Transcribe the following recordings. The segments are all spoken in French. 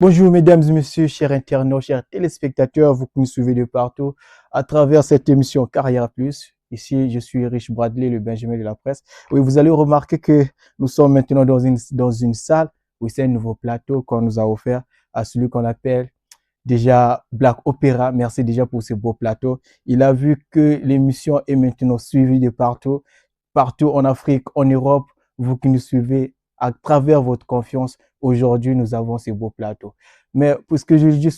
Bonjour mesdames et messieurs, chers internautes, chers téléspectateurs, vous qui nous suivez de partout à travers cette émission Carrière Plus. Ici, je suis Rich Bradley, le Benjamin de la presse. Oui, vous allez remarquer que nous sommes maintenant dans une salle où c'est un nouveau plateau qu'on nous a offert à celui qu'on appelle déjà Black Opera. Merci déjà pour ce beau plateau. Il a vu que l'émission est maintenant suivie de partout, partout en Afrique, en Europe, vous qui nous suivez à travers votre confiance. Aujourd'hui, nous avons ce beau plateau. Mais puisque je le dis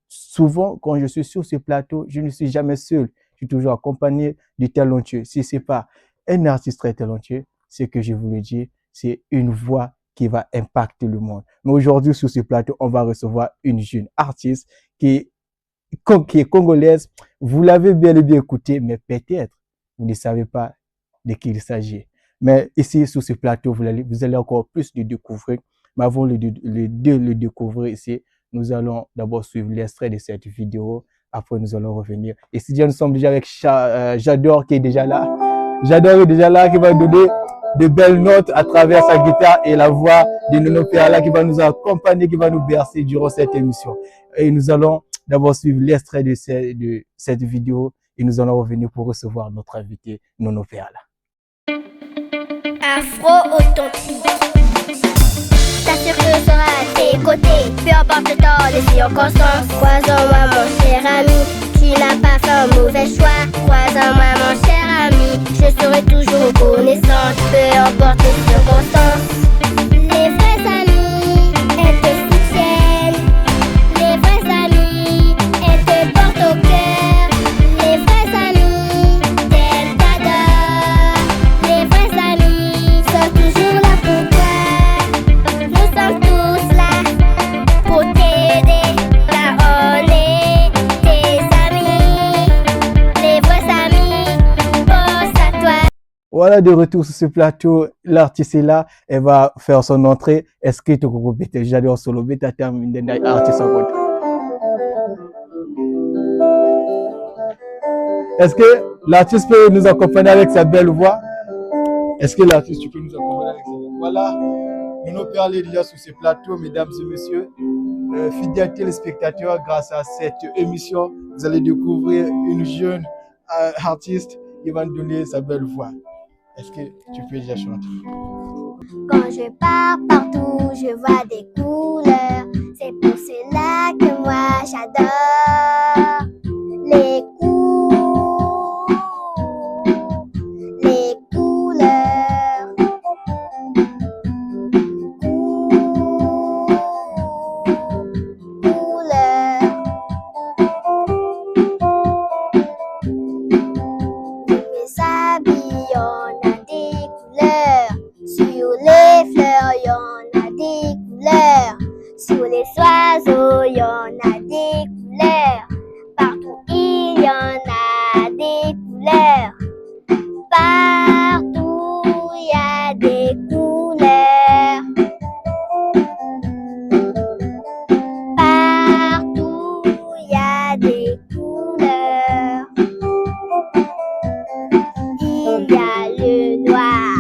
souvent, quand je suis sur ce plateau, je ne suis jamais seul. Je suis toujours accompagné de talentueux. Si ce n'est pas un artiste très talentueux, ce que je vous le dis, c'est une voix qui va impacter le monde. Mais aujourd'hui, sur ce plateau, on va recevoir une jeune artiste qui est congolaise. Vous l'avez bel et bien écouté, mais peut-être vous ne savez pas de qui il s'agit. Mais ici, sur ce plateau, vous allez encore plus le découvrir. Mais avant de le découvrir ici, nous allons d'abord suivre l'extrait de cette vidéo. Après, nous allons revenir. Et si nous sommes déjà avec J'adore qui est déjà là. J'adore est déjà là, qui va donner de belles notes à travers sa guitare et la voix de Nono Perla qui va nous accompagner, qui va nous bercer durant cette émission. Et nous allons d'abord suivre l'extrait de cette vidéo et nous allons revenir pour recevoir notre invité Nono Perla. Afro-authentique. T'assure que je serai à tes côtés, peu importe le temps, les circonstances. Croise en moi mon cher ami, tu n'as pas fait un mauvais choix. Croise en moi mon cher ami, je serai toujours reconnaissante, peu importe les circonstances. Les vrais amis, elles te soutiennent. Les vrais amis, elles te portent au cœur. Les vrais amis, t'aimes, t'adorent. Les vrais amis sont toujours là pour toi. Nous sommes tous là pour t'aider, car on est tes amis. Les vrais amis pensent à toi. Voilà, de retour sur ce plateau, l'artiste est là, elle va faire son entrée. Est-ce que tu peux j'adore solo beta termine l'artiste en compte. Est-ce que l'artiste peut nous accompagner avec sa belle voix? Est-ce que l'artiste peut nous accompagner avec sa belle voix? Voilà, Nono Perla est déjà sur ce plateau, mesdames et messieurs. Fidèles téléspectateurs, grâce à cette émission, vous allez découvrir une jeune artiste qui va nous donner sa belle voix. Est-ce que tu peux déjà chanter? Quand je pars partout, je vois des couleurs. C'est pour cela que moi j'adore les couleurs. Mes habits, on a des couleurs. Sur les fleurs, y en a des couleurs. Sur les oiseaux, y en a des couleurs. Partout, il y en a des couleurs. Partout, il y a des couleurs. Partout, il y a des couleurs. Il y a le noir.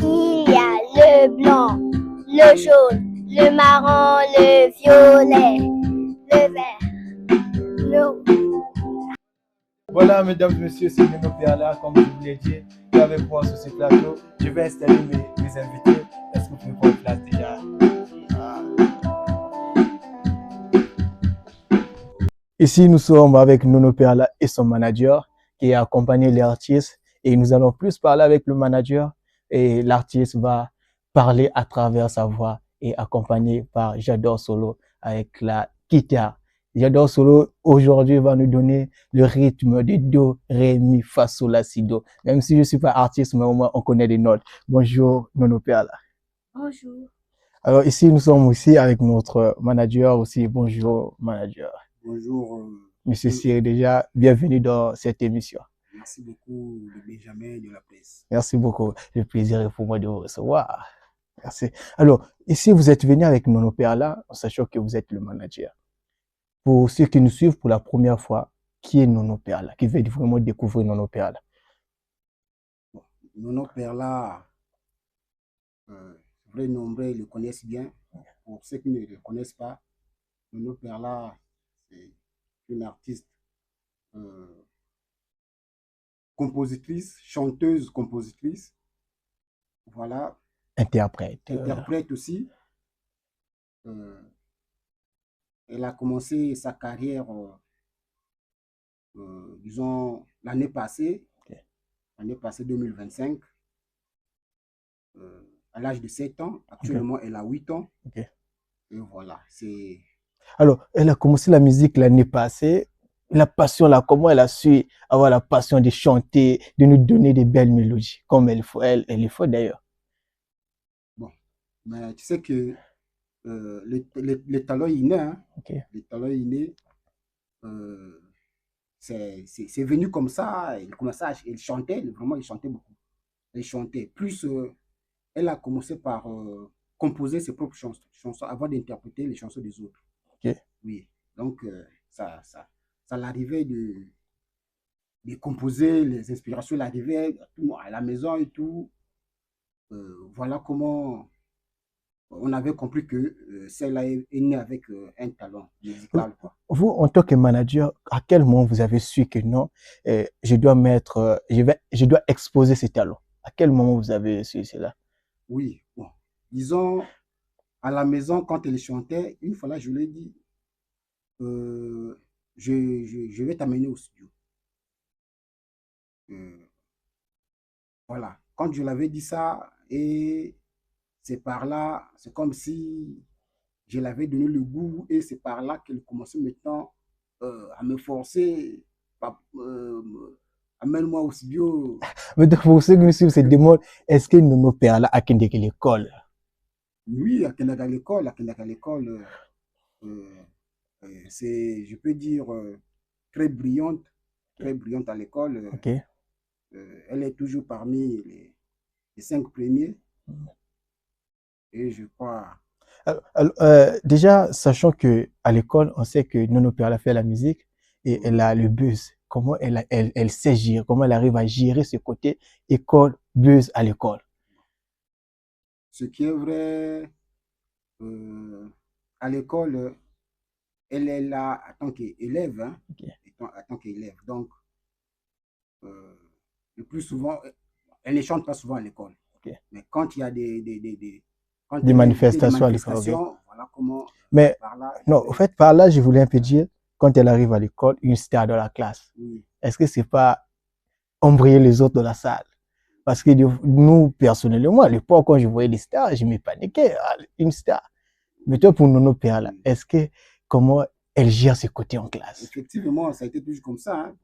Il y a le blanc, le jaune, le marron, le violet, le vert, le rouge. Voilà, mesdames et messieurs, c'est Nono Perla, comme je vous l'ai dit, et avec moi sur ce plateau. Je vais installer mes invités. Est-ce que vous pouvez prendre place déjà? Ici, nous sommes avec Nono Perla et son manager qui a accompagné l'artiste. Et nous allons plus parler avec le manager. Et l'artiste va parler à travers sa voix et accompagné par J'adore Solo avec la guitare. J'adore Solo aujourd'hui va nous donner le rythme de Do, Ré, Mi, Fa, Sol, La, Si, Do. Même si je ne suis pas artiste, mais au moins on connaît les notes. Bonjour Nono Perla. Bonjour. Alors ici, nous sommes aussi avec notre manager aussi. Bonjour manager. Bonjour. Monsieur Cyril, déjà, bienvenue dans cette émission. Merci beaucoup, le Benjamin de la presse. Merci beaucoup. Le plaisir est pour moi de vous recevoir. Merci. Alors, ici, vous êtes venu avec Nono Perla, en sachant que vous êtes le manager. Pour ceux qui nous suivent pour la première fois, qui est Nono Perla? Qui veut vraiment découvrir Nono Perla? Nono Perla, vrai nombreux le connaissent bien. Pour ceux qui ne le connaissent pas, Nono Perla, c'est une artiste compositrice, chanteuse, compositrice. Voilà. Interprète. Interprète aussi. Elle a commencé sa carrière, disons, l'année passée, l'année passée 2025, à l'âge de 7 ans. Actuellement, elle a 8 ans. Et voilà, c'est... Alors, elle a commencé la musique l'année passée. La passion là, comment elle a su avoir la passion de chanter, de nous donner des belles mélodies, comme elle le faut d'ailleurs. Bon, mais tu sais que le talent inné, hein, le talent inné, c'est venu comme ça. Il commençait il chantait, vraiment, il chantait beaucoup. Elle chantait. Plus, elle a commencé par composer ses propres chansons avant d'interpréter les chansons des autres. Oui, donc ça l'arrivait de composer, les inspirations l'arrivaient à la maison et tout. Voilà comment on avait compris que celle-là est née avec un talent musical, quoi. Vous, en tant que manager, à quel moment vous avez su que non, je dois exposer ces talents? À quel moment vous avez su cela? Oui, bon, disons, à la maison, quand elle chantait, une fois là, je lui ai dit, je vais t'amener au studio. Voilà, quand je l'avais dit ça, et c'est par là, c'est comme si je l'avais donné le goût, et c'est par là qu'elle commençait maintenant à me forcer, amène-moi au studio. Mais pour ceux qui nous suivent, se demandent, est-ce que Nono Perla a quitté l'école? Oui, à l'école, c'est, je peux dire, très brillante à l'école. Elle est toujours parmi les 5 premiers. Et je crois... déjà, sachant qu'à l'école, on sait que Nono Perla fait la musique et elle a le buzz. Comment elle sait gérer, comment elle arrive à gérer ce côté école, buzz à l'école? Ce qui est vrai, à l'école, elle est là en tant qu'élève. Hein, en tant qu'élève. Donc, le plus souvent, elle ne chante pas souvent à l'école. Mais quand il y a des manifestations, voilà comment... Mais non, en fait, par là, je voulais un peu dire, quand elle arrive à l'école, une star dans la classe. Oui. Est-ce que c'est pas embrayer les autres dans la salle? Parce que nous, personnellement, à l'époque, quand je voyais les stars, je me paniquais. Une star. Mais toi, pour Nono Perla, est-ce que, comment elle gère ses côtés en classe? Effectivement, ça a été toujours comme ça. Hein.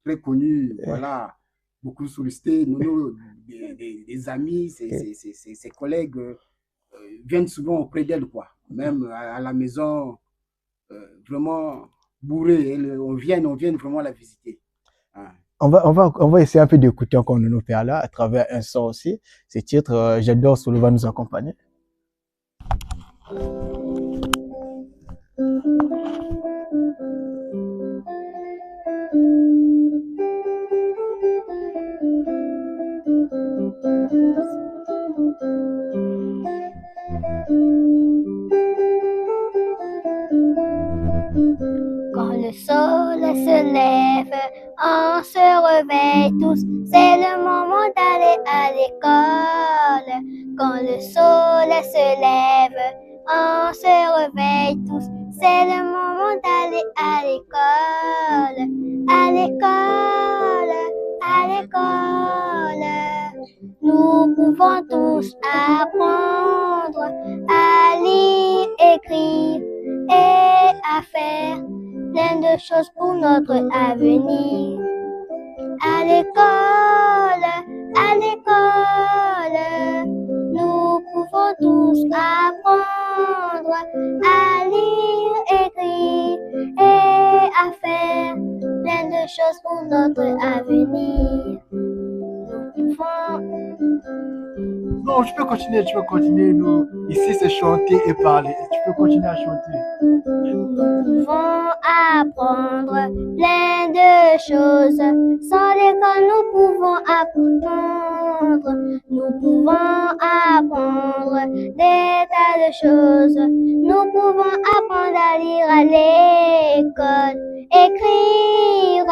Très connu, voilà. Beaucoup sollicités. Nono, des amis, ses collègues viennent souvent auprès d'elle, quoi. Même à la maison, vraiment bourré. On vient vraiment la visiter. Hein. On va essayer un peu d'écouter encore Nono Perla à travers un son aussi. Ce titre, J'adore Solo va nous accompagner. Quand le soleil se lève, on se réveille tous, c'est le moment d'aller à l'école. Quand le soleil se lève, on se réveille tous, c'est le moment d'aller à l'école. À l'école, à l'école, nous pouvons tous apprendre à lire, écrire et à faire plein de choses pour notre avenir. À l'école, nous pouvons tous apprendre à lire, écrire et à faire plein de choses pour notre avenir. Nous pouvons... Non, tu peux continuer. Nous. Ici, c'est chanter et parler. Tu peux continuer à chanter. Nous pouvons apprendre plein de choses. Sans l'école, nous pouvons apprendre autres. Nous pouvons apprendre des tas de choses. Nous pouvons apprendre à lire à l'école, écrire,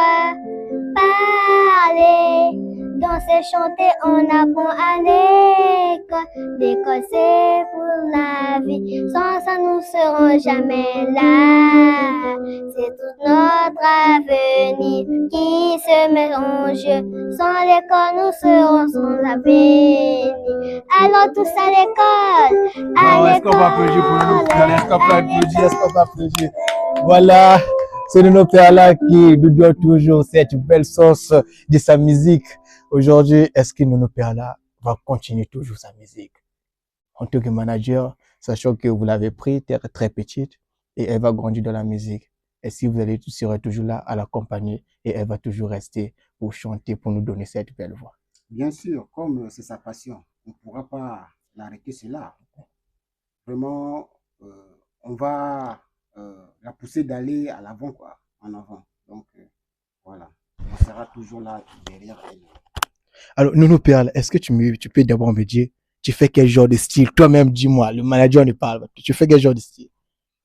parler, danser, chanter, on apprend à l'école. L'école c'est pour la vie, sans ça nous serons jamais là. C'est tout notre avenir qui se met en jeu. Sans l'école nous serons sans avenir. Alors tous à l'école, à Est-ce qu'on va applaudir pour nous? l'école, Est-ce qu'on peut à applaudir? Est-ce qu'on peut applaudir? Voilà, c'est de nos pères-là qui nous donnent toujours cette belle sauce de sa musique. Aujourd'hui, est-ce que nos pères-là va continuer toujours sa musique? En tant que manager, sachant que vous l'avez pris très petite et elle va grandir dans la musique. Et si vous serez toujours là à l'accompagner et elle va toujours rester pour chanter, pour nous donner cette belle voix. Bien sûr, comme c'est sa passion, on ne pourra pas l'arrêter, c'est là. Vraiment, on va la pousser d'aller à l'avant, quoi, en avant. Donc, voilà, on sera toujours là derrière elle. Alors, Nono Perle, est-ce que tu peux d'abord me dire, tu fais quel genre de style? Toi-même, dis-moi, le manager ne parle pas. Tu fais quel genre de style?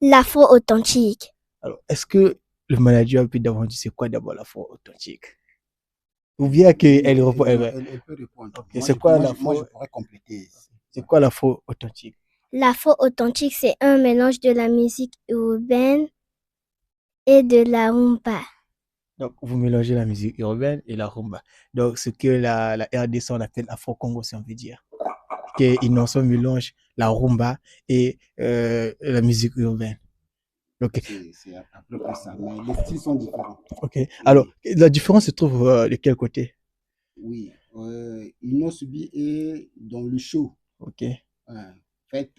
l'afro authentique. Alors, est-ce que le manager peut d'abord dire c'est quoi d'abord l'afro authentique? Ou bien qu'elle répond, Elle peut répondre. Ok, Moi, c'est je- quoi moi, je- l'afro? moi, je pourrais compléter. C'est quoi l'afro authentique? L'afro authentique, c'est un mélange de la musique urbaine et de la rumba. Donc, vous mélangez la musique urbaine et la rumba. Donc, ce que la RDC, on appelle Afro-Congo, si on veut dire. Qu'ils ensemble mélangent la rumba et la musique urbaine. Ok, C'est à peu près ça. Mais les styles sont différents. ok. Alors, la différence se trouve de quel côté? Oui, ils n'ont subi et dans le show. Ok. En fait,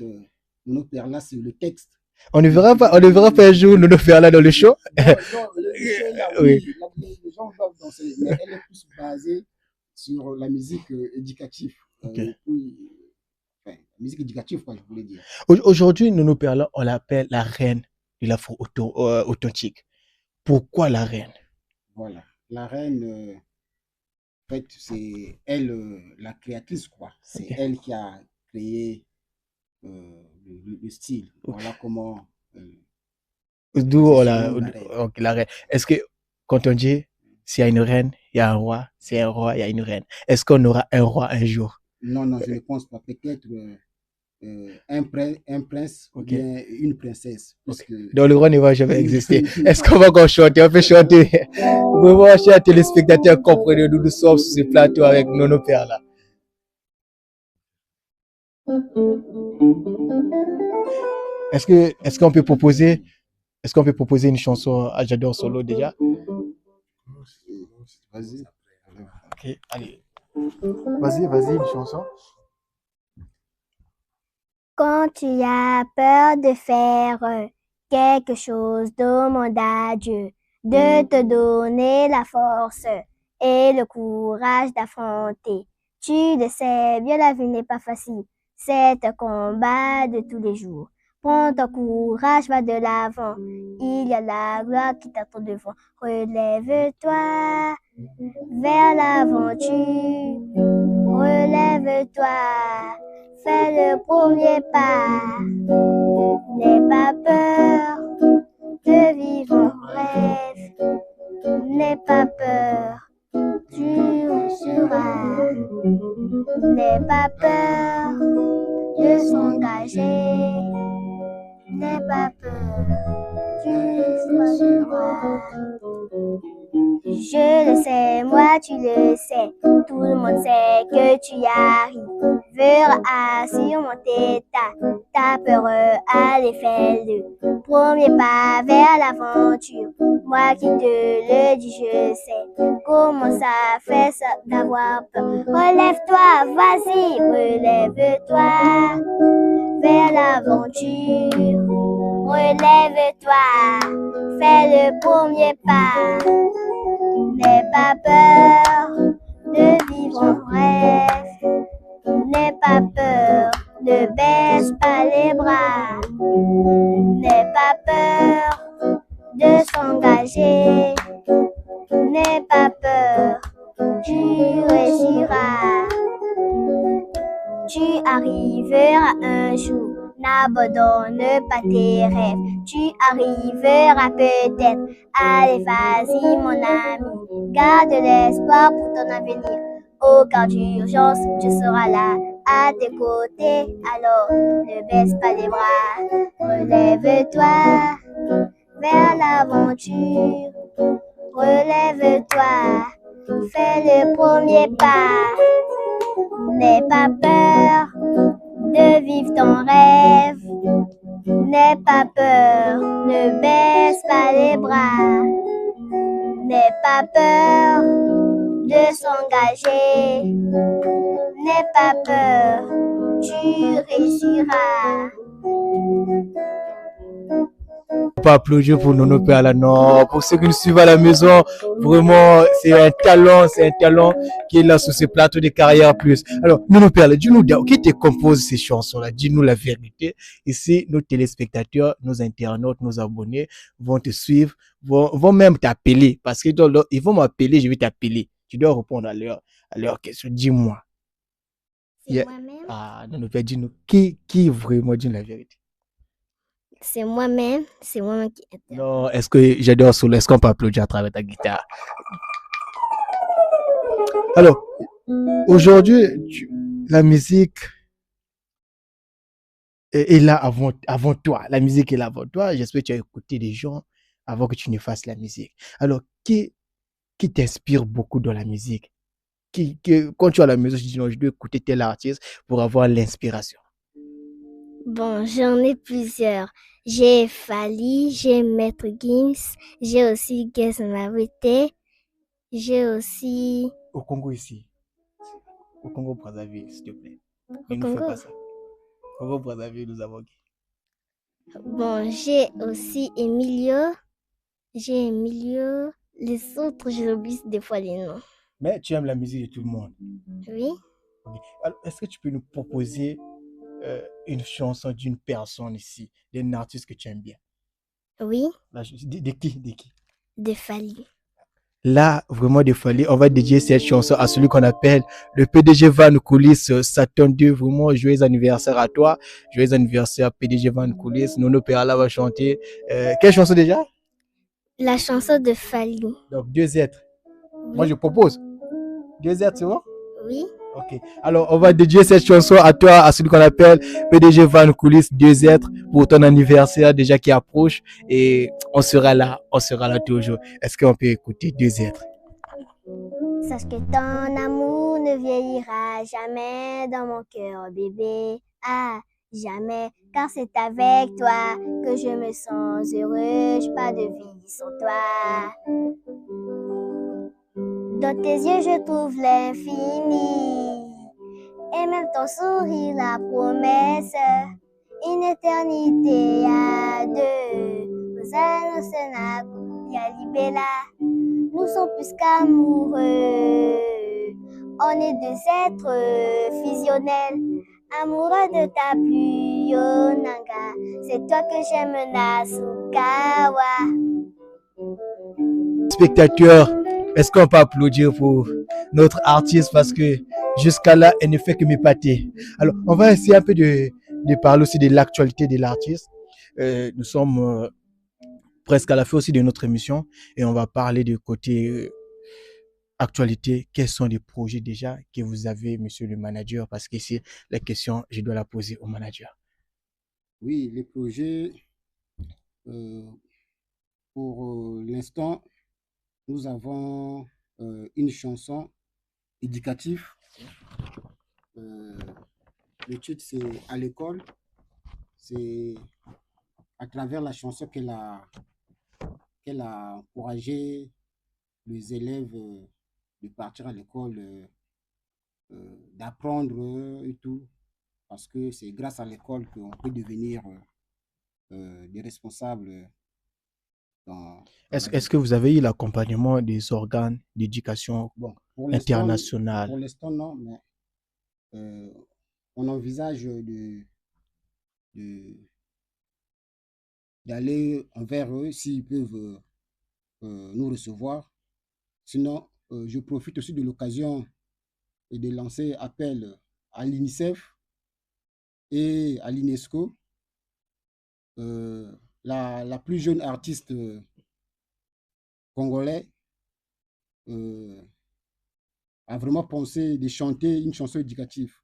nos pères là, c'est le texte. On ne verra pas un jour nous faire là dans le show. Non, le show là, Oui. oui, les gens doivent danser, mais elle est plus basée sur la musique éducative. Ok. Oui, enfin, musique éducative, quoi, je voulais dire. Aujourd'hui, Nono Perla, on l'appelle la reine de l'afro authentique. Pourquoi la reine? Voilà. La reine, en fait, c'est elle, la créatrice, quoi. C'est Ok. elle qui a créé le style. Ok. Voilà comment. D'où c'est on son nom, la reine. ok, la reine. Est-ce que quand on dit s'il y a une reine, il y a un roi, s'il y a un roi, il y a une reine. Est-ce qu'on aura un roi un jour? Non, non, je ne pense pas. Peut-être un prince ou Ok. bien une princesse. Ok. Puisque... Donc le roi ne va jamais exister. Est-ce qu'on va encore chanter? On peut chanter. Vraiment, chers téléspectateurs, comprenez, nous sommes sur ce plateau avec Nono Perla. Est-ce qu'on peut proposer une chanson à J'adore Solo déjà? Vas-y. Ok, allez. Vas-y, une chanson. Quand tu as peur de faire quelque chose, demande à Dieu de te donner la force et le courage d'affronter. Tu le sais bien, la vie n'est pas facile. C'est un combat de tous les jours. Prends ton courage, va de l'avant. Il y a la gloire qui t'attend devant. Relève-toi vers l'aventure. Relève-toi. Fais le premier pas. N'aie pas peur de vivre en rêve. N'aie pas peur, tu réussiras. N'aie pas peur de s'engager. N'aie pas peur, tu réussiras. Je le sais, moi tu le sais, tout le monde sait que tu y arriveras à surmonter ta peur, allez fais le premier pas vers l'aventure. Moi qui te le dis, je sais comment ça fait ça d'avoir peur. Relève-toi, vas-y, relève-toi vers l'aventure. Relève-toi, fais le premier pas. N'aie pas peur de vivre en rêve. N'aie pas peur, ne baisse pas les bras. N'aie pas peur de s'engager. N'aie pas peur, tu réussiras. arriveras un jour. N'abandonne pas tes rêves, tu arriveras peut-être. Allez, vas-y, mon ami, garde l'espoir pour ton avenir. Au cas d'urgence, tu seras là à tes côtés. Alors, ne baisse pas les bras, relève-toi vers l'aventure. Relève-toi, fais le premier pas. N'aie pas peur de vivre ton rêve. N'aie pas peur, ne baisse pas les bras. N'aie pas peur de s'engager. N'aie pas peur, tu réussiras. Pas applaudir pour Nono Perla, non. Pour ceux qui nous suivent à la maison, vraiment, c'est un talent qui est là sur ce plateau de Carrière Plus. Alors, Nono Perla, dis-nous, qui te compose ces chansons-là? Dis-nous la vérité. Ici, nos téléspectateurs, nos internautes, nos abonnés vont te suivre, vont même t'appeler. Parce qu'ils vont m'appeler, je vais t'appeler. Tu dois répondre à leur question. Dis-moi. C'est moi-même. Ah, Nono Perla, dis-nous, qui vraiment dit la vérité? C'est moi-même qui interprète. Non, est-ce que j'adore solo? Est-ce qu'on peut applaudir à travers ta guitare? Alors, aujourd'hui, la musique est là avant toi. La musique est là avant toi. J'espère que tu as écouté des gens avant que tu ne fasses la musique. Alors, qui t'inspire beaucoup dans la musique? Quand tu as la musique, tu dis non, je dois écouter tel artiste pour avoir l'inspiration. Bon, j'en ai plusieurs. J'ai Fally, j'ai Maître Gims, j'ai aussi Guess Mavete, j'ai aussi... Au Congo ici. Au Congo Brazzaville, s'il te plaît. Au Ne nous fais Congo. pas ça. Au Congo Brazzaville, nous avons qui? Bon, j'ai aussi Emilio. Les autres, j'oublie des fois les noms. Mais tu aimes la musique de tout le monde. Oui. Okay. Alors, est-ce que tu peux nous proposer une chanson d'une personne ici, d'un artiste que tu aimes bien? Oui. De qui? De Fally. Là, vraiment de Fally, on va dédier cette chanson à celui qu'on appelle le PDG Van Coulis Saturn 2. Vraiment, joyeux anniversaire à toi. Joyeux anniversaire PDG Van Coulis. Nono Perla va chanter. Quelle chanson déjà? La chanson de Fally. Donc, deux êtres. Oui. Moi, je propose. Deux êtres, c'est bon? Oui. Ok. Alors, on va dédier cette chanson à toi, à celui qu'on appelle PDG Van Coulis, deux êtres, pour ton anniversaire déjà qui approche. Et on sera là toujours. Est-ce qu'on peut écouter deux êtres? Sache que ton amour ne vieillira jamais dans mon cœur, bébé. Ah, jamais, car c'est avec toi que je me sens heureux. J'ai pas de vie sans toi. Dans tes yeux, je trouve l'infini. Et même ton sourire, la promesse. Une éternité à deux. Nous sommes plus qu'amoureux. On est deux êtres fusionnels. Amoureux de ta pluie, Yonanga. C'est toi que j'aime, Nasukawa. Spectateurs, est-ce qu'on peut applaudir pour notre artiste parce que jusqu'à là, elle ne fait que m'épater. Alors, on va essayer un peu de parler aussi de l'actualité de l'artiste. Nous sommes presque à la fin aussi de notre émission et on va parler du côté actualité. Quels sont les projets déjà que vous avez, monsieur le manager? Parce qu'ici, la question, je dois la poser au manager. Oui, les projets, pour l'instant, nous avons une chanson éducative. Le titre, c'est À l'école. C'est à travers la chanson qu'elle a encouragé les élèves de partir à l'école, d'apprendre et tout. Parce que c'est grâce à l'école qu'on peut devenir des responsables. Est-ce que vous avez eu l'accompagnement des organes d'éducation internationale? Pour l'instant, non, mais on envisage d'aller envers eux s'ils peuvent nous recevoir. Sinon, je profite aussi de l'occasion et de lancer appel à l'UNICEF et à l'UNESCO, la plus jeune artiste congolais a vraiment pensé de chanter une chanson éducative.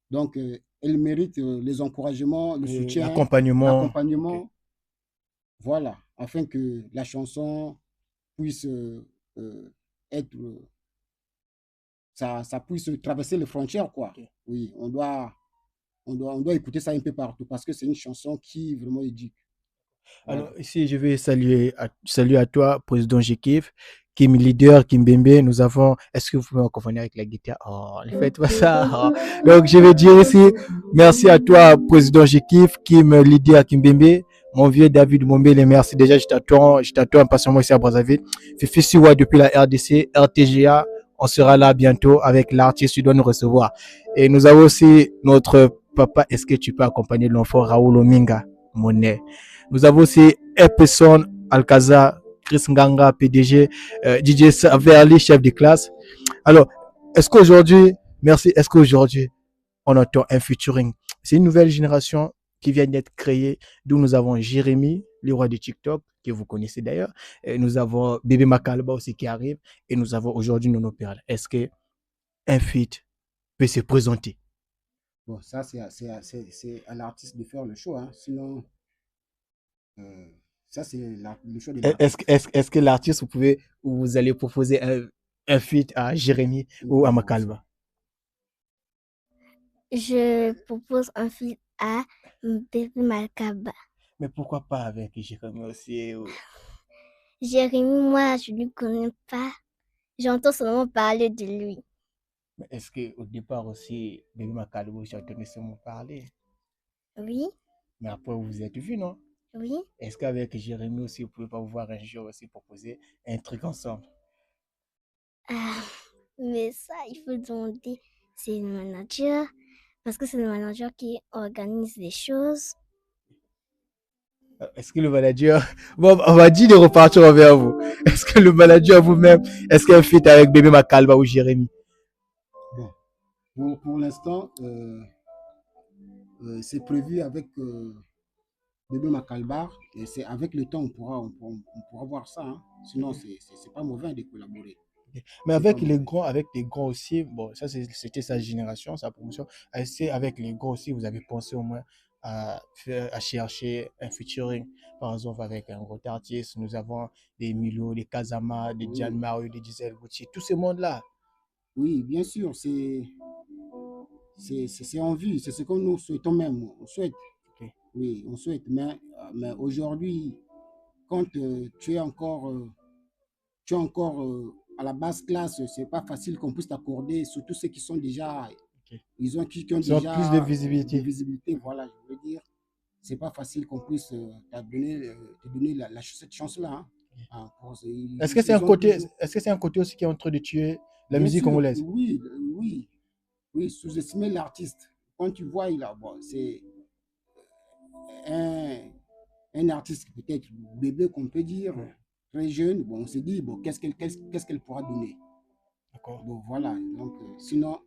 Donc, elle mérite les encouragements, le soutien, L'accompagnement. Ok. l'accompagnement, voilà, afin que la chanson puisse être, ça puisse traverser les frontières, quoi. Ok. Oui, on doit écouter ça un peu partout parce que c'est une chanson qui vraiment éduque. Alors, Voilà. ici, je vais saluer à toi, président Jekif, Kim Leader, Kim Bembe. Nous avons, est-ce que vous pouvez m'accompagner avec la guitare? Oh, ne faites pas ça. Oh. Donc, je vais dire ici, merci à toi, président Jekif, Kim Leader, Kim Bembe. Mon vieux David Mombele, merci. Déjà, je t'attends impatiemment ici à Brazzaville. Fifi Siwa depuis la RDC, RTGA. On sera là bientôt avec l'artiste, tu dois nous recevoir. Et nous avons aussi notre papa. Est-ce que tu peux accompagner l'enfant Raoul Ominga, Monet? Nous avons aussi Epson Alcazar, Chris Nganga, PDG, DJ Saverly, chef de classe. Alors, est-ce qu'aujourd'hui, merci, est-ce qu'aujourd'hui, on entend un featuring? C'est une nouvelle génération qui vient d'être créée, d'où nous avons Jérémy, le roi de TikTok, que vous connaissez d'ailleurs. Et nous avons Bébé Makalba aussi qui arrive. Et nous avons aujourd'hui Nono Perle. Est-ce qu'un feat peut se présenter? Bon, ça, c'est à l'artiste de faire le choix. Hein. Sinon, ça, c'est le choix de l'artiste. Est-ce que l'artiste, vous allez proposer un feat à Jérémy ou à Makalba? Je propose un feat à Bébé Makalba. Mais pourquoi pas avec Jérémy aussi? Jérémy, moi, je ne le connais pas. J'entends seulement parler de lui. Mais est-ce qu'au départ aussi, Bébé Makalba, j'ai entendu seulement parler? Oui, Mais après, vous vous êtes vus, non? oui. Est-ce qu'avec Jérémy aussi, vous pouvez pas vous voir un jour aussi proposer un truc ensemble? Ah, mais ça, il faut demander. C'est le manager. Parce que c'est le manager qui organise les choses. Est-ce que le manager, bon, on va dire de repartir envers vous. Est-ce que le manager vous-même, est-ce qu'un feat avec Bébé Makalba ou Jérémy? Bon, pour l'instant, c'est prévu avec Bébé Makalbar et c'est avec le temps on pourra voir ça. Hein. Sinon, c'est pas mauvais de collaborer. Mais C'est avec pas les mauvais. grands, avec les grands aussi, bon, ça c'était sa génération, sa promotion. Est-ce qu'avec les grands aussi, vous avez pensé au moins à chercher un featuring, par exemple avec un gros artiste, nous avons des Milo, des Kazama, des Gian Oui, Mario, des Gisèle Gauthier, tout ce monde-là. oui, bien sûr, c'est en vue, c'est ce que nous souhaitons même. On souhaite, Ok. oui, on souhaite. Mais aujourd'hui, quand tu es encore à la basse classe, c'est pas facile qu'on puisse t'accorder, surtout ceux qui sont déjà, Ok. qui ont Ils ont plus de déjà de visibilité. visibilité, voilà, je veux dire. C'est pas facile qu'on puisse te donner cette chance-là. Hein. Ah, Est-ce que c'est un ils ont côté, toujours, est-ce que c'est un côté aussi qui est en train de tuer la bien musique sûr, congolaise? oui, oui, oui, sous-estimer l'artiste. Quand tu vois, bon, c'est un, un artiste peut-être bébé qu'on peut dire, très jeune, bon, on se dit, bon, qu'est-ce qu'elle pourra donner? D'accord. Bon, voilà, donc, sinon,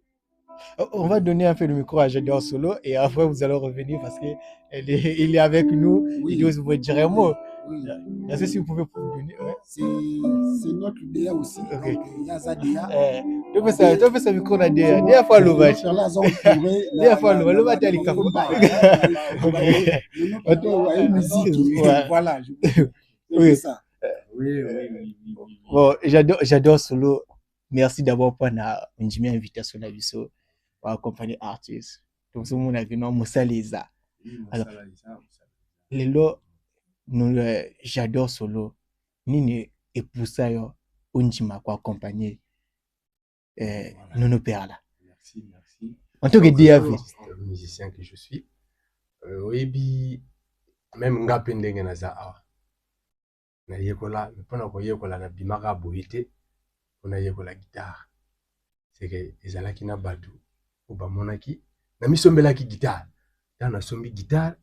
On va donner un peu le micro à Jador Solo et après vous allez revenir parce que il est avec nous. Il doit oui, vous dire un mot. oui, Est-ce que si vous pouvez donner, ouais. c'est notre DA aussi, Ok. donc, il y a Zadia. Tu fais ça micro na dia fois le match. Là, ils ont trouvé Dia fois le match à l'Ikafu. la musique. Ouais. Voilà, c'est Oui. ça. Oui, oui, oui, oui, oui. Bon, j'adore Solo. Merci d'avoir pris une invitation à Bisso pour accompagner artiste. Donc, ce monde a vu non Moussaleza. Alors, lelo j'adore Solo. Nini epousa yo unjima kwa accompagner Nono Perla. Merci, merci. En tant que DAV. Musicien que je suis. Oui, même ngape ndenge naza awa. Na yekola, mpona ko yekola na bimaka boyete, mpona yekola guitare. C'est que ezalaki na batu obamonaki na misombelaki guitare. Ya na sombi guitare.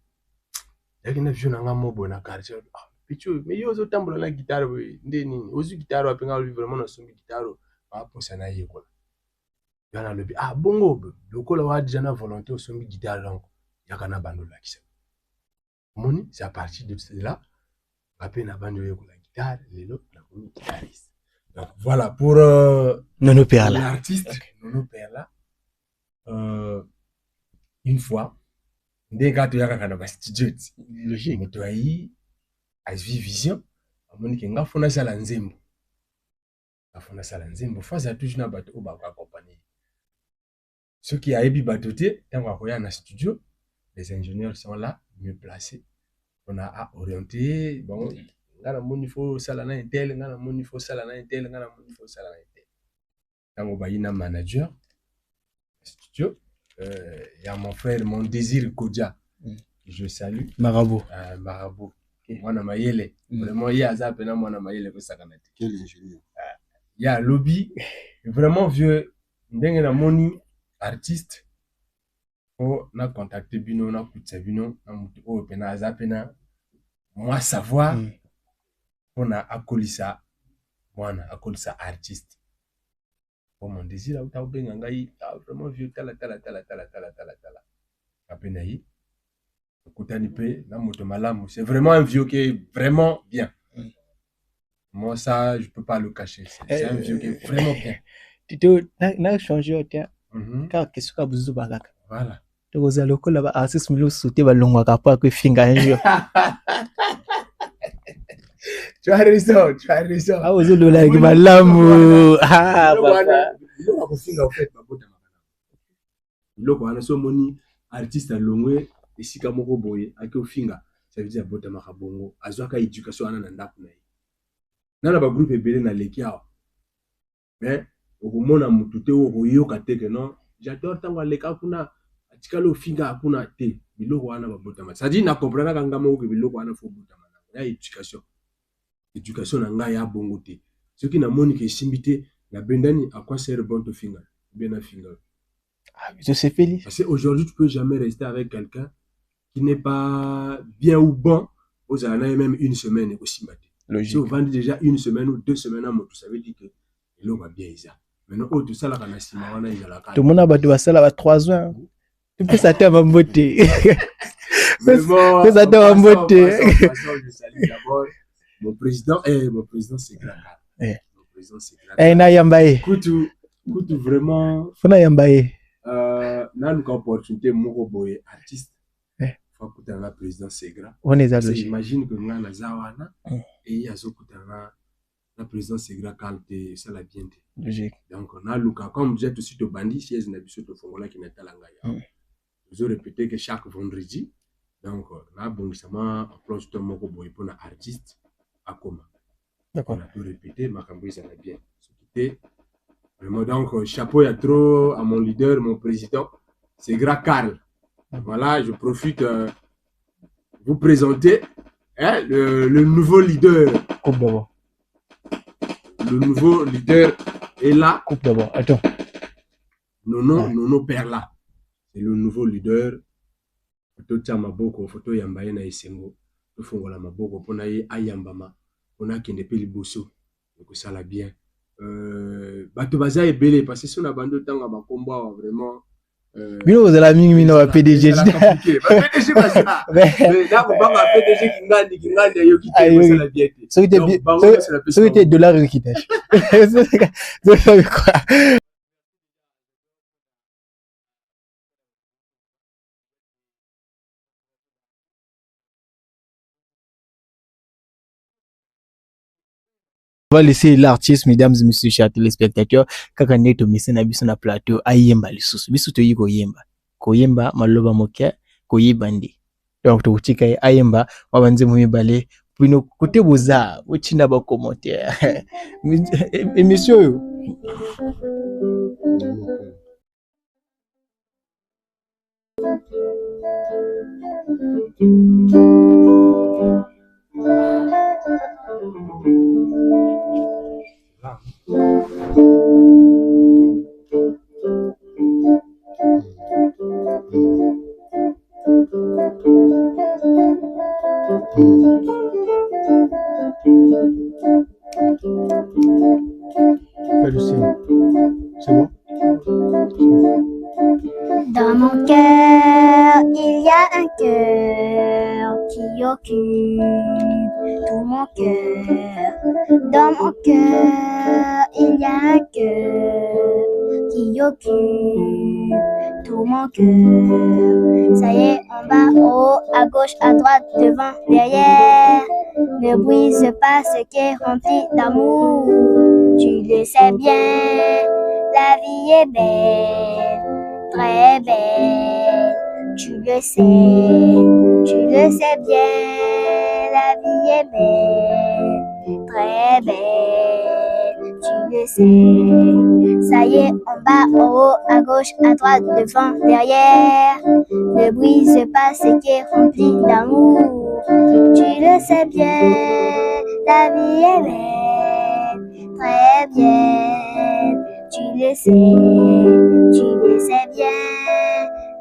Yaki na vision nga mobo na quartier. Ah, pichu, mais yo zo tambola la guitare nde nini? Ozu guitare wa penga vraiment na sombi guitare ba posa na yekola. Ya na lobi, ah bongo, lokola wa déjà na volonté o sombi guitare donc. yakana bando la kisa. Moni, c'est à partir de cela, après na bando yoko la guitare, lelo na komi guitariste. Donc voilà pour Nono Perla. l'artiste, okay. Nono Perla. Une fois, ndeka to yaka kana ba studio. Logique. Moto ayi azvi vision, amoni ke ngafuna sala nzembo. Ngafuna sala nzembo, faza toujours na bato ba accompagner. Ceux qui a ébi batoté, tant qu'on a un studio, les ingénieurs sont là, mieux placés. On a orienté, bon, ngana moni fo sala na intel, ngana moni fo sala na intel, ngana moni fo sala na intel. Tant on a un manager, studio, il y a mon frère, mon désir Kodja, que je salue. Marabout. Marabout. Mwana mayele. Vraiment, il y a ça, pena mwana mayele ko sakanate. Quel ingénieur. Il y a lobby, vraiment vieux, ndenge na moni artiste. Oh, na contacté bino, na kutsa bino, na mutu o pena azapena. Moi savoir, on a akolisa, mwana akolisa artiste. Pour mon désir, là où t'as oublié ngai, vraiment vieux tala. Apenaï, kutani pe na moto malamu. C'est vraiment un vieux qui est vraiment bien. Moi ça, je peux pas le cacher. C'est un vieux qui est vraiment bien. Tito, na changé tiens. Car qu'est-ce que vous avez fait? Voilà. Donc vous allez là-bas, Arsis Milo sauter ballon à capot avec finger un jour. Tu as raison. Ah, vous avez là avec malamu. Ah, papa. Il a pas finger en fait, ma botte. Loko ana so moni artiste alongwe esika moko boye akio finger. Ça veut dire botte makabongo. Azwaka éducation ana na ndaku na ye. Nana ba groupe ebele na lekia. Mais okomona mutu te okoyoka te que non. J'adore tango leka kuna atikalo finger akuna te. Biloko wana ba botte ma. Ça dit na comprendre kanga moko ke biloko wana fo botte ma. Ya éducation. Éducation na nga ya bongo te. Ce qui na moni ke simbité na bendani à quoi sert bon to finger. Bien na finger. Ah, je sais Félix. Parce qu'aujourd'hui, tu peux jamais rester avec quelqu'un qui n'est pas bien ou bon. Vous avez même une semaine aussi. Logique. Si vous vendez déjà une semaine ou 2 semaines à moto, ça veut dire que l'eau va bien. Maintenant, tout ça, là, quand on a tout le monde a battu ça là 3 ans. Tu peux s'attendre à ma beauté. Mais bon, ça à ma beauté. Je salue d'abord mon président. Mon président, c'est grand. Mon président, c'est grand. Na yambaye. Écoute, vraiment. Fona yambaye. N'a une opportunité moko boye artiste faut que la président Segra on est allé imagine que nga na zawana et yazo kutana la président Segra qualité ça la bien logique donc on a luka comme j'ai tout suite au bandi siège na biso to fongola ki na talanga ya je répéter que chaque vendredi donc na bongisama approche to moko boye pour na artiste akoma d'accord on a tout répéter makambo ça la bien ce qui était vraiment, donc, chapeau à trop à mon leader, mon président, c'est Gra Karl. Voilà, je profite de vous présenter le nouveau leader. Coupe d'abord. Le nouveau leader est là. Coupe d'abord, attends. Nono Perla. C'est le nouveau leader. Photo tia maboko, photo yambaye na esengo. To fongola maboko, pona ye ayambama. Pona kende pe liboso. Donc ça l'a bien. Bato baza ebele parce que si on a bando tanga ba combat vraiment bino za la mingi mino wa PDG ba PDG ba ça mais là ko ba PDG kingandi yo kité ko la biete so était dollar qui tâche c'est quoi On va laisser l'artiste, mesdames et messieurs, chers téléspectateurs, kaka neto misena biso na plateau ayemba lisusu biso to yiko yemba koyemba maloba moke koyibandi donc to utika ayemba wabanze mu mibale bino kote boza uchina ba commentaire émission yo Fais le signe. C'est bon? Dans mon cœur, il y a mon cœur, il y a un cœur qui occupe tout mon cœur. Ça y est, en bas, en haut, à gauche, à droite, devant, derrière. Ne brise pas ce qui est rempli d'amour. Tu le sais bien, la vie est belle, très belle. Tu le sais bien, la vie est belle, très belle. Tu le sais, ça y est, en bas, en haut, à gauche, à droite, devant, derrière. Ne brise pas ce qui est rempli d'amour. Tu le sais bien, la vie est belle, très bien. Tu le sais bien,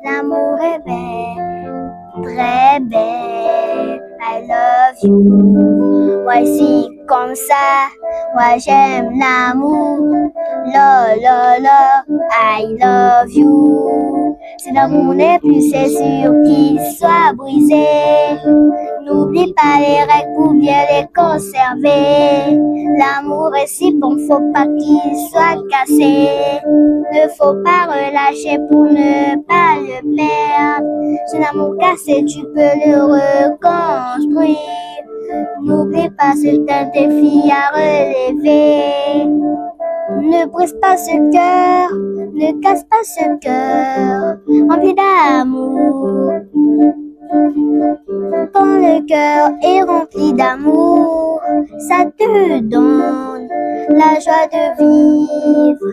l'amour est belle, très belle. I love you. Voici comme ça, moi j'aime l'amour. La la la, I love you. Si l'amour n'est plus, c'est sûr qu'il soit brisé. N'oublie pas les règles pour bien les conserver. L'amour est si bon, faut pas qu'il soit cassé. Ne faut pas relâcher pour ne pas le perdre. Si l'amour cassé, tu peux le reconstruire. N'oublie pas, c'est un défi à relever. Ne brise pas ce cœur, ne casse pas ce cœur, rempli d'amour. Quand le cœur est rempli d'amour, ça te donne la joie de vivre.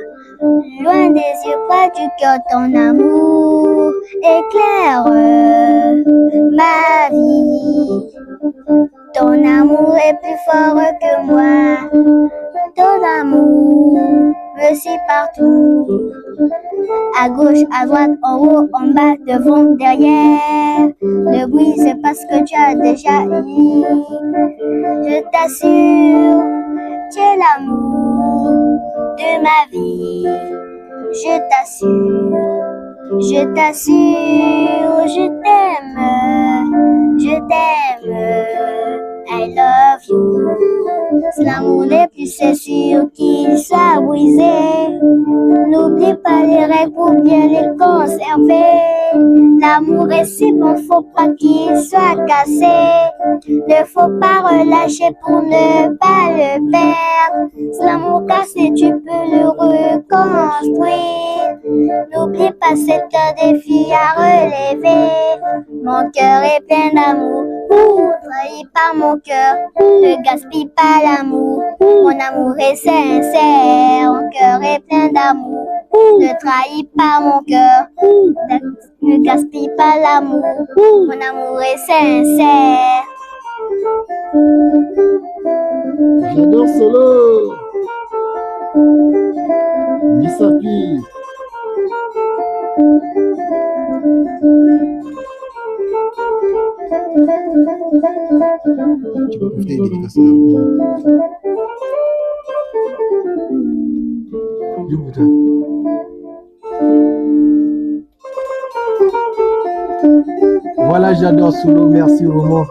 Loin des yeux, près du cœur, ton amour éclaire ma vie. Ton amour est plus fort que moi. Ton amour me suit partout. À gauche, à droite, en haut, en bas, devant, derrière. Ne brise pas ce que tu as déjà eu. Je t'assure, tu es l'amour de ma vie. Je t'assure, je t'aime, je t'aime. I love you. Si l'amour n'est plus, c'est sûr qu'il soit brisé. N'oublie pas les règles pour bien les conserver. L'amour est si bon, faut pas qu'il soit cassé. Ne faut pas relâcher pour ne pas le perdre. Si l'amour cassé, tu peux le reconstruire. N'oublie pas, c'est un défi à relever. Mon cœur est plein d'amour. Trahi par mon cœur, ne gaspille pas l'amour. Mon amour est sincère, mon cœur est plein d'amour. Ne trahis pas mon cœur, ne gaspille pas l'amour. Mon amour est sincère. J'adore Solo. Missapi. Tu peux profiter des dédicaces là. Du bouton. Voilà, j'adore Solo. Merci vraiment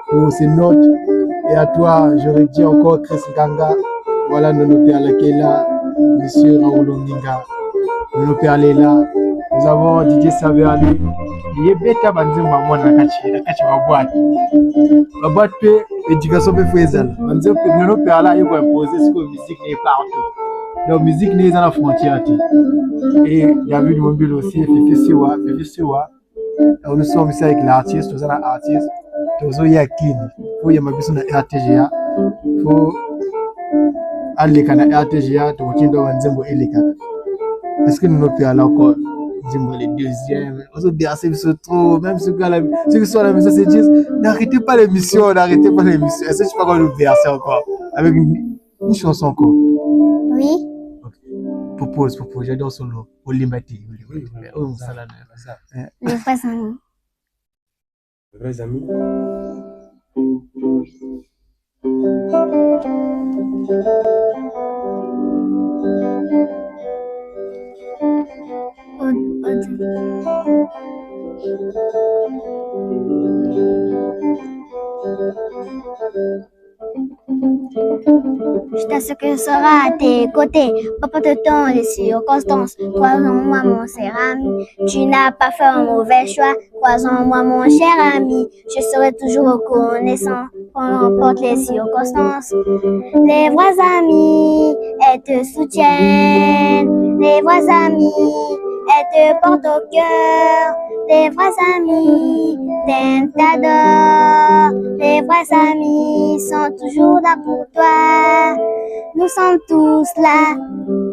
pour ces notes. Et à toi, je redis encore Chris Ganga. Voilà, Nono Père Lakela, Monsieur Raoul Onginga, Nono Père Lela. Nous avons Didier Saverly. Il est bête à banzer maman na kachi wa boîte. La boîte pe éducation pe faisal. Banzer pe Nono Père là il va imposer ce que musique n'est partout. Donc musique n'est dans la frontière. Et David Mobile aussi, Fifi Siwa. Nous sommes ici avec l'artiste, nous avons l'artiste. Nous avons Yakin. Faut y avoir besoin de RTGA. Faut aller à RTGA. Tu vois qu'il doit y avoir un est-ce que nous n'avons pas là encore les deuxièmes, on se dit assez trop, même ceux qui sont à la maison se disent n'arrêtez pas l'émission. Est-ce que tu peux encore nous verser encore avec une chanson encore? Oui. Okay. Propose, j'adore Solo. Olimati. Les vrais amis. Les vrais amis. Je t'assure que je serai à tes côtés. Peu importe le temps, les circonstances. Crois en moi, mon cher ami. Tu n'as pas fait un mauvais choix. Crois en moi, mon cher ami. Je serai toujours reconnaissant. Peu importe les circonstances. Les vrais amis, elles te soutiennent. Les vrais amis, elles te portent au cœur. Les vrais amis t'aiment, t'adorent. Les vrais amis sont toujours là pour toi. Nous sommes tous là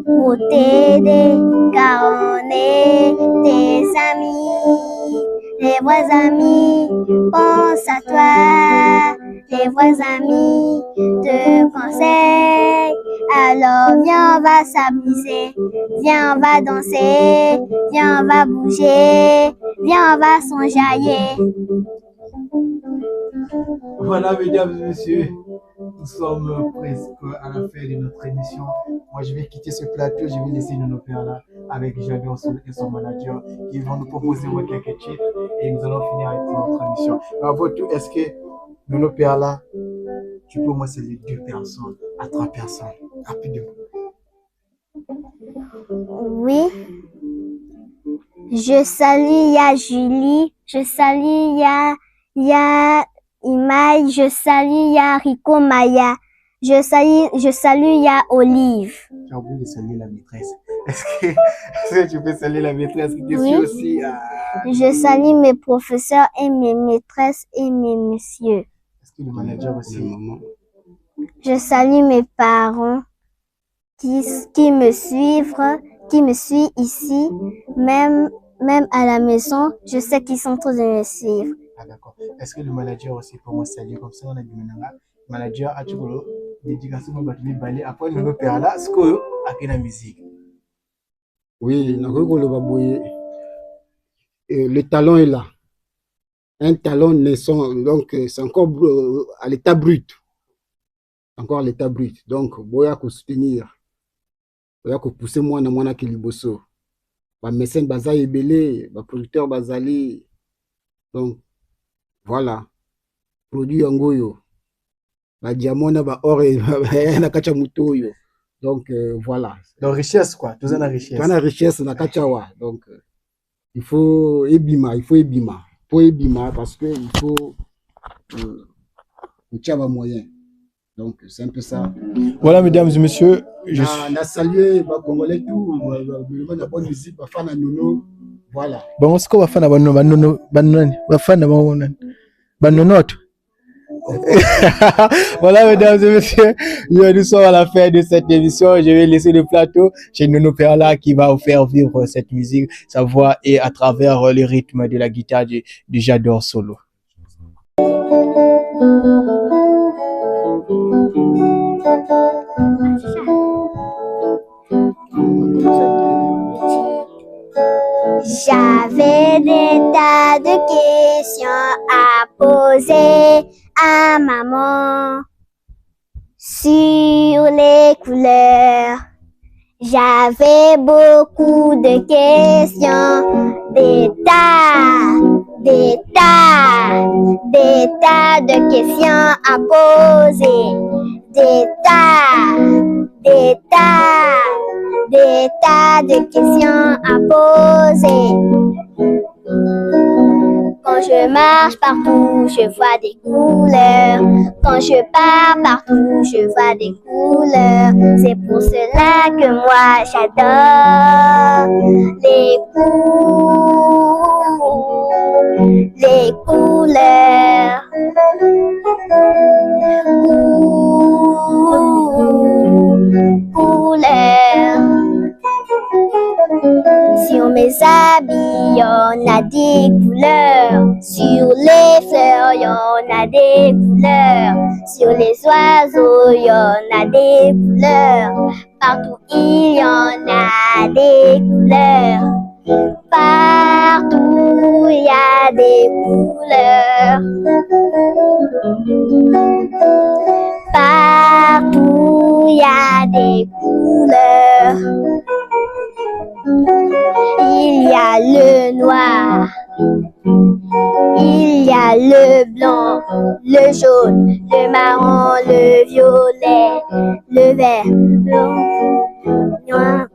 pour t'aider, car on est tes amis. Les vrais amis pensent à toi. Les vrais amis te conseillent. Alors viens, on va s'amuser. Viens, on va danser. Viens, on va bouger. Viens, on va s'enjailler. Voilà, mesdames et messieurs, nous sommes presque à la fin de notre émission. Moi, je vais quitter ce plateau, je vais laisser nos pères là avec Jador et son manager qui vont nous proposer quelques titres et nous allons finir avec notre émission. Avant tout, est-ce que nos pères là, tu peux moi c'est les 2 personnes à 3 personnes, rapidement? Oui. Je salue ya Julie, je salue ya Imaï, je salue ya Rico Maya, je salue ya Olive. J'ai oublié de saluer la maîtresse. Est-ce que tu peux saluer la maîtresse qui Oui. aussi Je salue mes professeurs et mes maîtresses et mes messieurs. Est-ce que le manager aussi? Je salue mes parents qui me suivent ici, même à la maison. Je sais qu'ils sont tous de me suivre. Ah d'accord. Est-ce que le manager aussi pour moi saluer comme ça on a dit maintenant manager a toujours dédication pour battre balai après nous père là ce que avec la musique. Oui, le talent est là. Un talent naissant, donc c'est encore à l'état brut. Encore à l'état brut. Donc, boya ko soutenir. Boya ko pousser mwana ki liboso. Ba mécène baza ebele, ba producteur bazali. Donc voilà. Produit yangoyo. Ba diamant na ba or na kacha mutoyo. Donc voilà. Donc richesse quoi, tout ça la richesse. Tout la richesse na kacha wa. Donc il faut ebima. Pour ebima parce que il faut le moyen. Donc c'est un peu ça. Voilà mesdames et messieurs, je salué les Congolais tout, la bonne musique, bafana nono, voilà. Bon, ce qu'on va faire Voilà mesdames et messieurs, nous sommes à la fin de cette émission. Je vais laisser le plateau chez Nono Perla qui va vous faire vivre cette musique, sa voix et à travers le rythme de la guitare de Jador Solo. J'avais des tas de questions à poser à maman sur les couleurs. J'avais beaucoup de questions, des tas de questions à poser, des tas de questions à poser. Quand je marche partout, je vois des couleurs. Quand je pars partout, je vois des couleurs. C'est pour cela que moi j'adore les couleurs. Sur mes habits, y'en a des couleurs. Sur les fleurs, y'en a des couleurs. Sur les oiseaux, y'en a des couleurs. Partout, il y en a des couleurs. Partout, il y a des couleurs. Partout, il y a des couleurs. Il y a le noir, il y a a le blanc, le jaune, le marron, le violet, le vert, le noir.